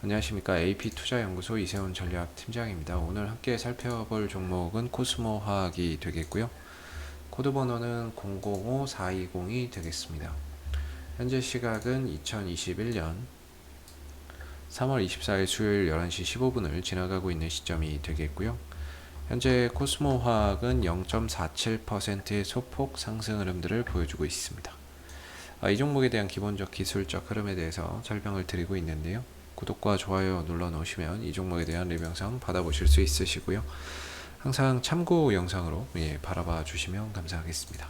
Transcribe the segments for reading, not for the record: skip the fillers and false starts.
안녕하십니까. AP투자연구소 이세훈 전략팀장입니다. 오늘 함께 살펴볼 종목은 코스모 화학이 되겠고요. 코드 번호는 005420이 되겠습니다. 현재 시각은 2021년 3월 24일 수요일 11시 15분을 지나가고 있는 시점이 되겠고요. 현재 코스모 화학은 0.47%의 소폭 상승 흐름들을 보여주고 있습니다. 이 종목에 대한 기본적 기술적 흐름에 대해서 설명을 드리고 있는데요. 구독과 좋아요 눌러 놓으시면 이 종목에 대한 리뷰 영상 받아보실 수 있으시고요. 항상 참고 영상으로 바라봐 주시면 감사하겠습니다.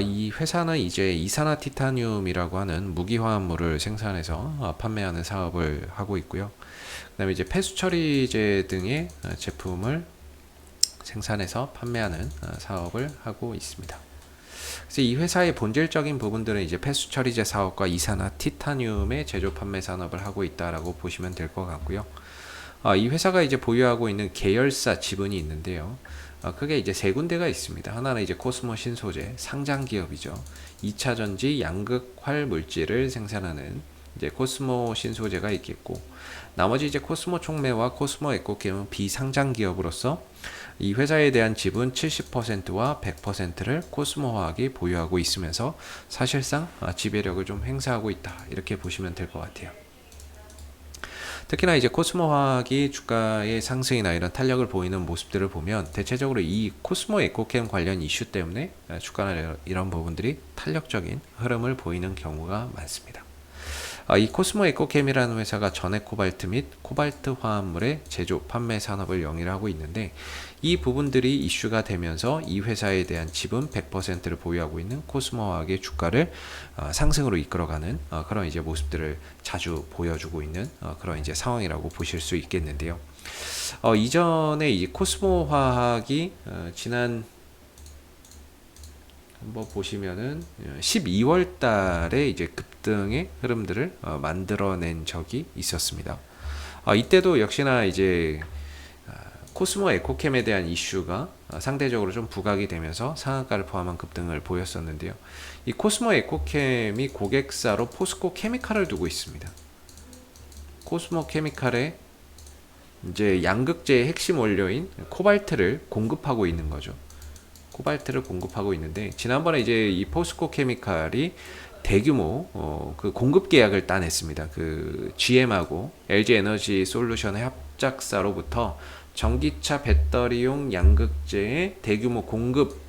이 회사는 이제 이산화티타늄이라고 하는 무기화합물을 생산해서 판매하는 사업을 하고 있고요. 그 다음에 이제 폐수처리제 등의 제품을 생산해서 판매하는 사업을 하고 있습니다. 그래서 이 회사의 본질적인 부분들은 이제 폐수 처리제 사업과 이산화 티타늄의 제조 판매 산업을 하고 있다라고 보시면 될 것 같고요. 이 회사가 이제 보유하고 있는 계열사 지분이 있는데요. 크게 이제 세 군데가 있습니다. 하나는 이제 코스모 신소재 상장 기업이죠. 2차 전지 양극 활 물질을 생산하는 이제 코스모 신소재가 있겠고, 나머지 이제 코스모 촉매와 코스모 에코캠은 비상장 기업으로서 이 회사에 대한 지분 70%와 100%를 코스모 화학이 보유하고 있으면서 사실상 지배력을 좀 행사하고 있다, 이렇게 보시면 될 것 같아요. 특히나 이제 코스모 화학이 주가의 상승이나 이런 탄력을 보이는 모습들을 보면 대체적으로 이 코스모 에코캠 관련 이슈 때문에 주가나 이런 부분들이 탄력적인 흐름을 보이는 경우가 많습니다. 이 코스모 에코캠이라는 회사가 전해 코발트 및 코발트 화합물의 제조 판매 산업을 영위하고 있는데, 이 부분들이 이슈가 되면서 이 회사에 대한 지분 100%를 보유하고 있는 코스모 화학의 주가를 상승으로 이끌어가는 그런 이제 모습들을 자주 보여주고 있는 그런 이제 상황이라고 보실 수 있겠는데요. 이전에 이 코스모 화학이 지난 한번 보시면은 12월 달에 이제 급등의 흐름들을 만들어낸 적이 있었습니다. 이때도 역시나 이제 코스모 에코캠에 대한 이슈가 상대적으로 좀 부각이 되면서 상한가를 포함한 급등을 보였었는데요. 이 코스모 에코캠이 고객사로 포스코 케미칼을 두고 있습니다. 코스모 케미칼에 이제 양극재의 핵심 원료인 코발트를 공급하고 있는 거죠. 코발트를 공급하고 있는데, 지난번에 이제 이 포스코 케미칼이 대규모 그 공급 계약을 따냈습니다. 그 GM하고 LG 에너지 솔루션의 합작사로부터 전기차 배터리용 양극재의 대규모 공급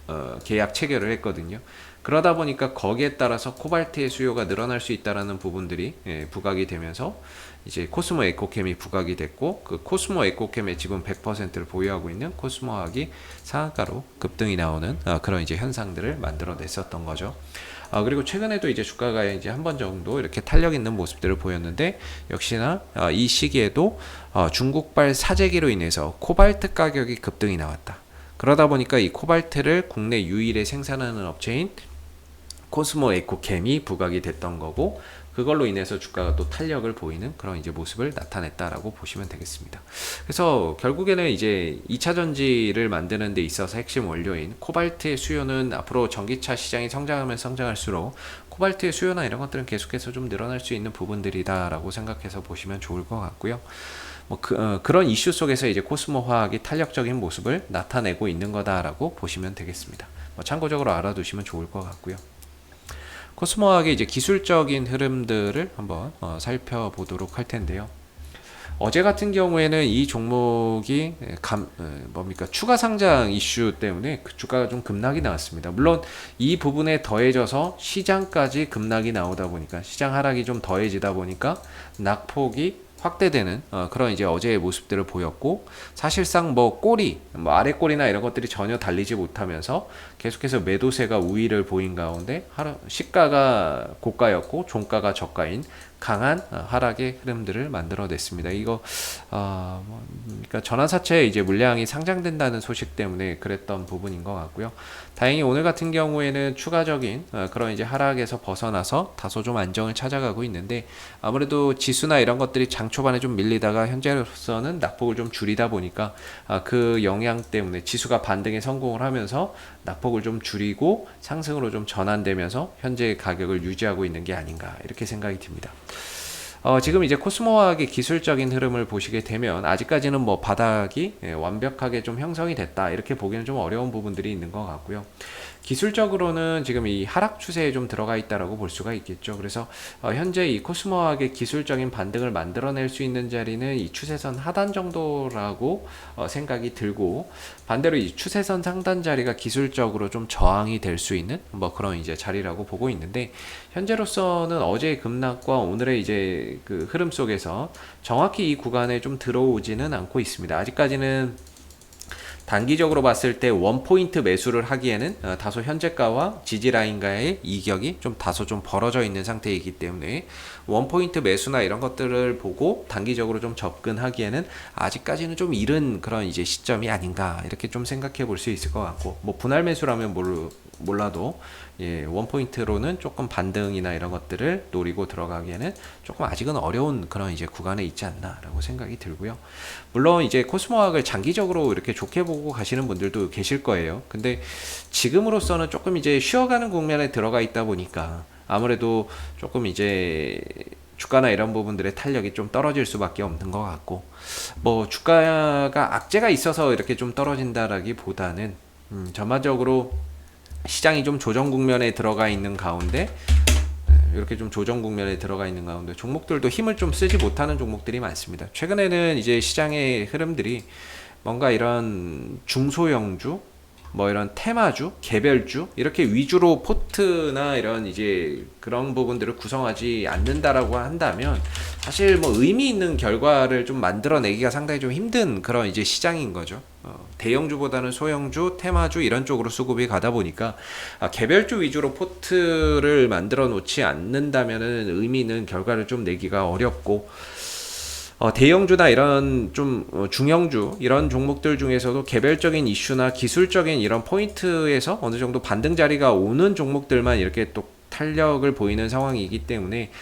계약 체결을 했거든요. 그러다 보니까 거기에 따라서 코발트의 수요가 늘어날 수 있다라는 부분들이 부각이 되면서 이제 코스모 에코캠이 부각이 됐고, 그 코스모 에코캠의 지분 100%를 보유하고 있는 코스모 화학이 상한가로 급등이 나오는 그런 이제 현상들을 만들어냈었던 거죠. 그리고 최근에도 이제 주가가 이제 한 번 정도 이렇게 탄력 있는 모습들을 보였는데, 역시나 이 시기에도 중국발 사재기로 인해서 코발트 가격이 급등이 나왔다. 그러다 보니까 이 코발트를 국내 유일에 생산하는 업체인 코스모 에코캠이 부각이 됐던 거고, 그걸로 인해서 주가가 또 탄력을 보이는 그런 이제 모습을 나타냈다라고 보시면 되겠습니다. 그래서 결국에는 이제 2차 전지를 만드는 데 있어서 핵심 원료인 코발트의 수요는 앞으로 전기차 시장이 성장하면 성장할수록 코발트의 수요나 이런 것들은 계속해서 좀 늘어날 수 있는 부분들이다라고 생각해서 보시면 좋을 것 같고요. 그런 이슈 속에서 이제 코스모 화학이 탄력적인 모습을 나타내고 있는 거다라고 보시면 되겠습니다. 참고적으로 알아두시면 좋을 것 같고요. 코스모 화학의 이제 기술적인 흐름들을 한번 살펴보도록 할 텐데요. 어제 같은 경우에는 이 종목이 추가 상장 이슈 때문에 그 주가가 좀 급락이 나왔습니다. 물론 이 부분에 더해져서 시장까지 급락이 나오다 보니까, 시장 하락이 좀 더해지다 보니까 낙폭이 확대되는 그런 이제 어제의 모습들을 보였고, 사실상 꼬리, 아래 꼬리나 이런 것들이 전혀 달리지 못하면서 계속해서 매도세가 우위를 보인 가운데 시가가 고가였고 종가가 저가인 강한 하락의 흐름들을 만들어냈습니다. 이거 그러니까 전환사채에 이제 물량이 상장된다는 소식 때문에 그랬던 부분인 것 같고요. 다행히 오늘 같은 경우에는 추가적인 그런 이제 하락에서 벗어나서 다소 좀 안정을 찾아가고 있는데, 아무래도 지수나 이런 것들이 장 초반에 좀 밀리다가 현재로서는 낙폭을 좀 줄이다 보니까 그 영향 때문에 지수가 반등에 성공을 하면서 낙폭을 좀 줄이고 상승으로 좀 전환되면서 현재 가격을 유지하고 있는 게 아닌가, 이렇게 생각이 듭니다. 지금 이제 코스모화학의 기술적인 흐름을 보시게 되면 아직까지는 뭐 바닥이 완벽하게 좀 형성이 됐다 이렇게 보기는 좀 어려운 부분들이 있는 것 같고요. 기술적으로는 지금 이 하락 추세에 좀 들어가 있다라고 볼 수가 있겠죠. 그래서 현재 이 코스모학의 기술적인 반등을 만들어낼 수 있는 자리는 이 추세선 하단 정도라고 생각이 들고, 반대로 이 추세선 상단 자리가 기술적으로 좀 저항이 될 수 있는 뭐 그런 이제 자리라고 보고 있는데, 현재로서는 어제의 급락과 오늘의 이제 그 흐름 속에서 정확히 이 구간에 좀 들어오지는 않고 있습니다. 아직까지는 단기적으로 봤을 때 원포인트 매수를 하기에는 다소 현재가와 지지라인과의 이격이 좀 다소 좀 벌어져 있는 상태이기 때문에 원포인트 매수나 이런 것들을 보고 단기적으로 좀 접근하기에는 아직까지는 좀 이른 그런 이제 시점이 아닌가 이렇게 좀 생각해 볼 수 있을 것 같고, 뭐 분할 매수라면 몰라도 원포인트로는 조금 반등이나 이런 것들을 노리고 들어가기에는 조금 아직은 어려운 그런 이제 구간에 있지 않나라고 생각이 들고요. 물론 이제 코스모학을 장기적으로 이렇게 좋게 보고 가시는 분들도 계실 거예요. 근데 지금으로서는 조금 이제 쉬어가는 국면에 들어가 있다 보니까 아무래도 조금 이제 주가나 이런 부분들의 탄력이 좀 떨어질 수밖에 없는 것 같고, 뭐 주가가 악재가 있어서 이렇게 좀 떨어진다라기보다는 전반적으로 시장이 좀 조정 국면에 들어가 있는 가운데, 이렇게 좀 조정 국면에 들어가 있는 가운데 종목들도 힘을 좀 쓰지 못하는 종목들이 많습니다. 최근에는 이제 시장의 흐름들이 뭔가 이런 중소형주, 뭐 이런 테마주, 개별주 이렇게 위주로 포트나 이런 이제 그런 부분들을 구성하지 않는다라고 한다면 사실 뭐 의미 있는 결과를 좀 만들어내기가 상당히 좀 힘든 그런 이제 시장인 거죠. 대형주보다는 소형주, 테마주 이런 쪽으로 수급이 가다 보니까 개별주 위주로 포트를 만들어 놓지 않는다면은 의미 있는 결과를 좀 내기가 어렵고, 대형주나 이런 좀 중형주 이런 종목들 중에서도 개별적인 이슈나 기술적인 이런 포인트에서 어느 정도 반등 자리가 오는 종목들만 이렇게 또 탄력을 보이는 상황이기 때문에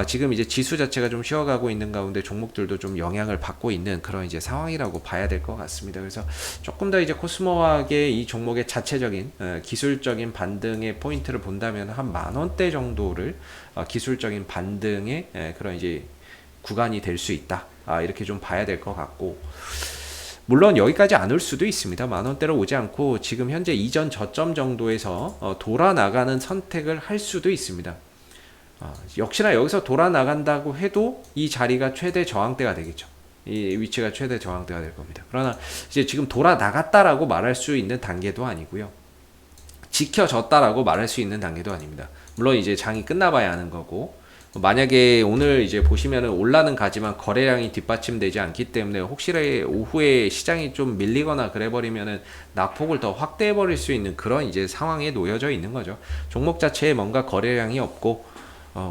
지금 이제 지수 자체가 좀 쉬어가고 있는 가운데 종목들도 좀 영향을 받고 있는 그런 이제 상황이라고 봐야 될 것 같습니다. 그래서 조금 더 이제 코스모학의 이 종목의 자체적인 기술적인 반등의 포인트를 본다면 한 10,000원대 정도를 기술적인 반등의 그런 이제 구간이 될 수 있다. 이렇게 좀 봐야 될 것 같고, 물론 여기까지 안 올 수도 있습니다. 10,000원대로 오지 않고 지금 현재 이전 저점 정도에서 돌아 나가는 선택을 할 수도 있습니다. 역시나 여기서 돌아 나간다고 해도 이 자리가 최대 저항대가 되겠죠. 이 위치가 최대 저항대가 될 겁니다. 그러나 이제 지금 돌아 나갔다라고 말할 수 있는 단계도 아니고요, 지켜졌다라고 말할 수 있는 단계도 아닙니다. 물론 이제 장이 끝나봐야 하는 거고, 만약에 오늘 이제 보시면은 올라는 가지만 거래량이 뒷받침되지 않기 때문에 혹시나 오후에 시장이 좀 밀리거나 그래버리면은 낙폭을 더 확대해 버릴 수 있는 그런 이제 상황에 놓여져 있는 거죠. 종목 자체에 뭔가 거래량이 없고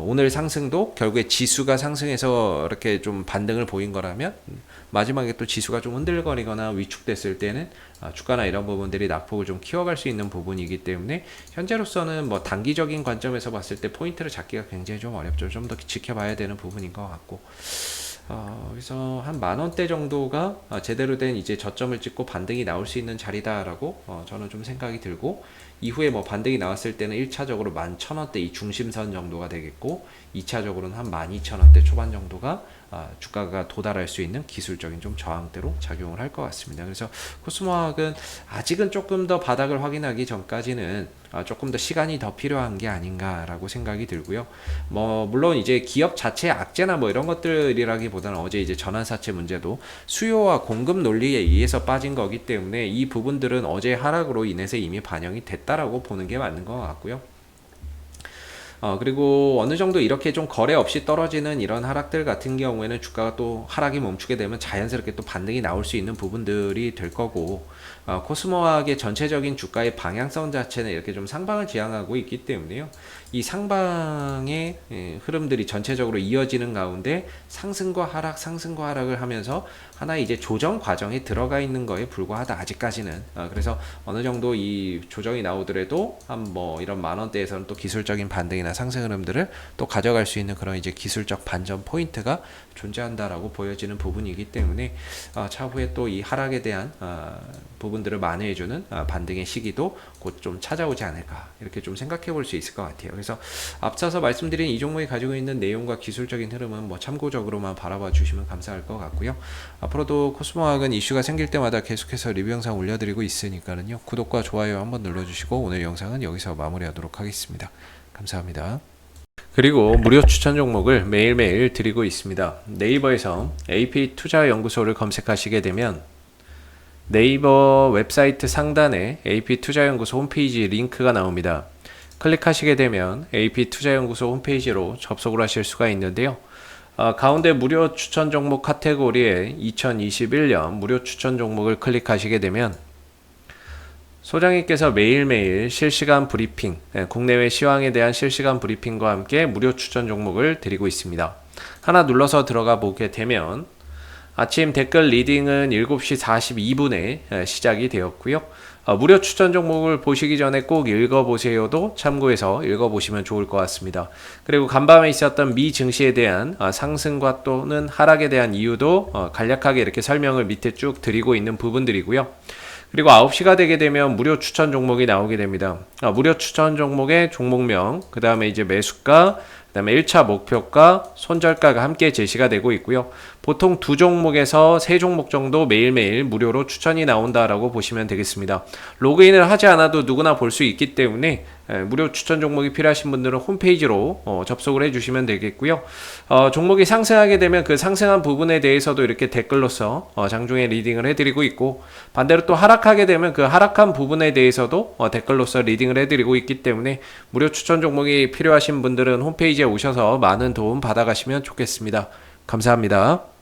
오늘 상승도 결국에 지수가 상승해서 이렇게 좀 반등을 보인 거라면 마지막에 또 지수가 좀 흔들거리거나 위축됐을 때는 주가나 이런 부분들이 낙폭을 좀 키워갈 수 있는 부분이기 때문에 현재로서는 뭐 단기적인 관점에서 봤을 때 포인트를 잡기가 굉장히 좀 어렵죠. 좀 더 지켜봐야 되는 부분인 것 같고, 그래서 한 10,000원대 정도가 제대로 된 이제 저점을 찍고 반등이 나올 수 있는 자리다라고 저는 좀 생각이 들고, 이후에 뭐 반등이 나왔을 때는 1차적으로 11,000원대 이 중심선 정도가 되겠고, 2차적으로는 한 12,000원대 초반 정도가 주가가 도달할 수 있는 기술적인 좀 저항대로 작용을 할 것 같습니다. 그래서 코스모학은 아직은 조금 더 바닥을 확인하기 전까지는 조금 더 시간이 더 필요한 게 아닌가라고 생각이 들고요. 뭐 물론 이제 기업 자체의 악재나 뭐 이런 것들이라기보다는 어제 이제 전환사채 문제도 수요와 공급 논리에 의해서 빠진 거기 때문에 이 부분들은 어제 하락으로 인해서 이미 반영이 됐다라고 보는 게 맞는 것 같고요. 그리고 어느 정도 이렇게 좀 거래 없이 떨어지는 이런 하락들 같은 경우에는 주가가 또 하락이 멈추게 되면 자연스럽게 또 반등이 나올 수 있는 부분들이 될 거고, 코스모학의 전체적인 주가의 방향성 자체는 이렇게 좀 상방을 지향하고 있기 때문에요. 이 상방의 흐름들이 전체적으로 이어지는 가운데 상승과 하락을 하면서 하나의 이제 조정 과정에 들어가 있는 거에 불과하다 아직까지는. 그래서 어느 정도 이 조정이 나오더라도 한 뭐 이런 10,000원대에서는 또 기술적인 반등이나 흐름들이나 상승 흐름들을 또 가져갈 수 있는 그런 이제 기술적 반전 포인트가 존재한다라고 보여지는 부분이기 때문에 차후에 또 이 하락에 대한 부분들을 만회해주는 반등의 시기도 곧 좀 찾아오지 않을까 이렇게 좀 생각해 볼 수 있을 것 같아요. 그래서 앞서서 말씀드린 이 종목이 가지고 있는 내용과 기술적인 흐름은 뭐 참고적으로만 바라봐 주시면 감사할 것 같고요. 앞으로도 코스모학은 이슈가 생길 때마다 계속해서 리뷰 영상 올려드리고 있으니까요. 구독과 좋아요 한번 눌러주시고 오늘 영상은 여기서 마무리하도록 하겠습니다. 감사합니다. 그리고 무료 추천 종목을 매일매일 드리고 있습니다. 네이버에서 AP투자연구소를 검색하시게 되면 네이버 웹사이트 상단에 AP투자연구소 홈페이지 링크가 나옵니다. 클릭하시게 되면 AP투자연구소 홈페이지로 접속을 하실 수가 있는데요. 가운데 무료 추천 종목 카테고리에 2021년 무료 추천 종목을 클릭하시게 되면 소장님께서 매일매일 실시간 브리핑, 국내외 시황에 대한 실시간 브리핑과 함께 무료 추천 종목을 드리고 있습니다. 하나 눌러서 들어가 보게 되면 아침 댓글 리딩은 7시 42분에 시작이 되었고요. 무료 추천 종목을 보시기 전에 꼭 읽어보세요도 참고해서 읽어보시면 좋을 것 같습니다. 그리고 간밤에 있었던 미 증시에 대한 상승과 또는 하락에 대한 이유도 간략하게 이렇게 설명을 밑에 쭉 드리고 있는 부분들이고요. 그리고 9시가 되게 되면 무료 추천 종목이 나오게 됩니다. 무료 추천 종목의 종목명, 그 다음에 이제 매수가, 그 다음에 1차 목표가, 손절가가 함께 제시가 되고 있고요. 보통 2종목에서 3종목 정도 매일매일 무료로 추천이 나온다라고 보시면 되겠습니다. 로그인을 하지 않아도 누구나 볼 수 있기 때문에 무료 추천 종목이 필요하신 분들은 홈페이지로 접속을 해주시면 되겠고요. 종목이 상승하게 되면 그 상승한 부분에 대해서도 이렇게 댓글로서 장중에 리딩을 해드리고 있고, 반대로 또 하락하게 되면 그 하락한 부분에 대해서도 댓글로서 리딩을 해드리고 있기 때문에 무료 추천 종목이 필요하신 분들은 홈페이지에 오셔서 많은 도움 받아가시면 좋겠습니다. 감사합니다.